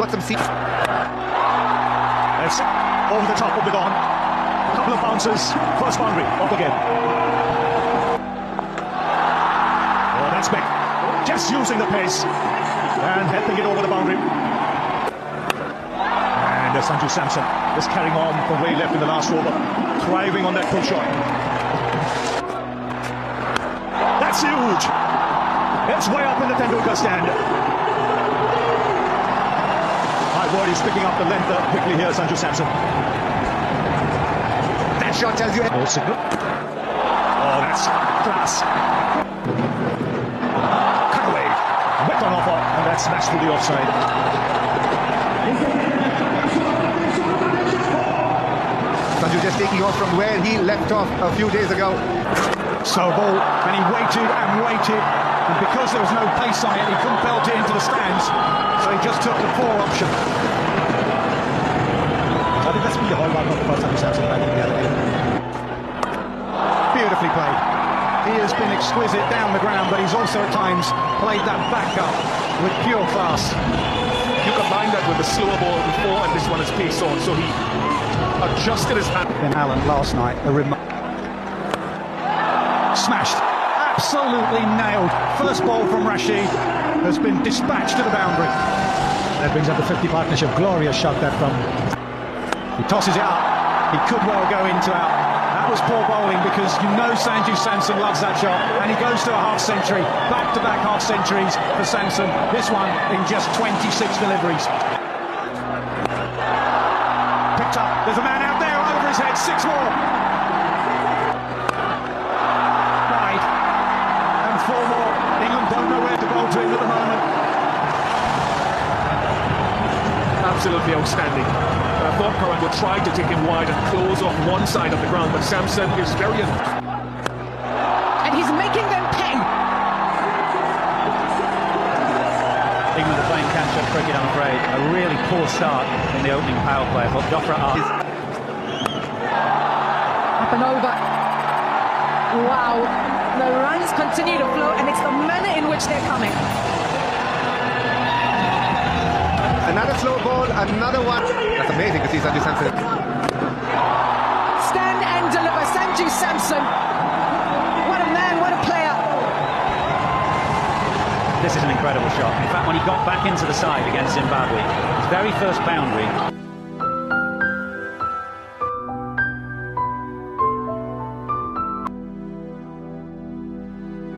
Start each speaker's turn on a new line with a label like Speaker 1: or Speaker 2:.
Speaker 1: got some seat.
Speaker 2: That's over the top of the gone. A couple of bounces. First boundary off again. Oh, that's back. Just using the pace and helping it over the boundary. And Sanju Samson just carrying on from where he left in the last over, thriving on that pull shot. That's huge. It's way up in the Tendulkar stand. My word, he's picking up the length quickly here, Sanju Samson.
Speaker 1: That shot tells you.
Speaker 2: Oh, signal. Oh, that's class. Cut away. Whipped on offer, and that's smashed through the offside.
Speaker 1: Sanju just taking off from where he left off a few days ago.
Speaker 2: So ball, and he waited and waited, and because there was no pace on it, he couldn't belt it into the stands, so he just took the poor option. So I think that's been the whole run of the first time he's Samson back in reality. Beautifully played. He has been exquisite down the ground, but he's also at times played that back up with pure class.
Speaker 3: You combine that with the slower ball before, and this one is pace on, so he adjusted his hand.
Speaker 2: Ben Allen last night, smashed, absolutely nailed. First ball from Rashid has been dispatched to the boundary. That brings up the 50 partnership. Glorious shot that from. He tosses it up. He could well go into out. That was poor bowling because you know Sanju Samson loves that shot, and he goes to a half century. Back-to-back half centuries for Samson. This one in just 26 deliveries. Picked up. There's a man out there over his head. 6 more. And 4 more. England don't know where to bowl to him at the moment.
Speaker 3: Absolutely outstanding. I thought Karan would try to take him wide and close off one side of the ground, but Samson is very...
Speaker 4: And he's making them pay.
Speaker 5: England are playing catch-up cricket, I'm afraid. A really poor start in the opening power play. I thought Jofra
Speaker 4: Up and over. Wow. The runs continue to flow, and it's the manner in which they're coming.
Speaker 1: Another slow ball, another one. That's amazing to see Sanju Samson.
Speaker 4: Stand and deliver, Sanju Samson. What a man, what a player.
Speaker 5: This is an incredible shot. In fact, when he got back into the side against Zimbabwe, his very first boundary.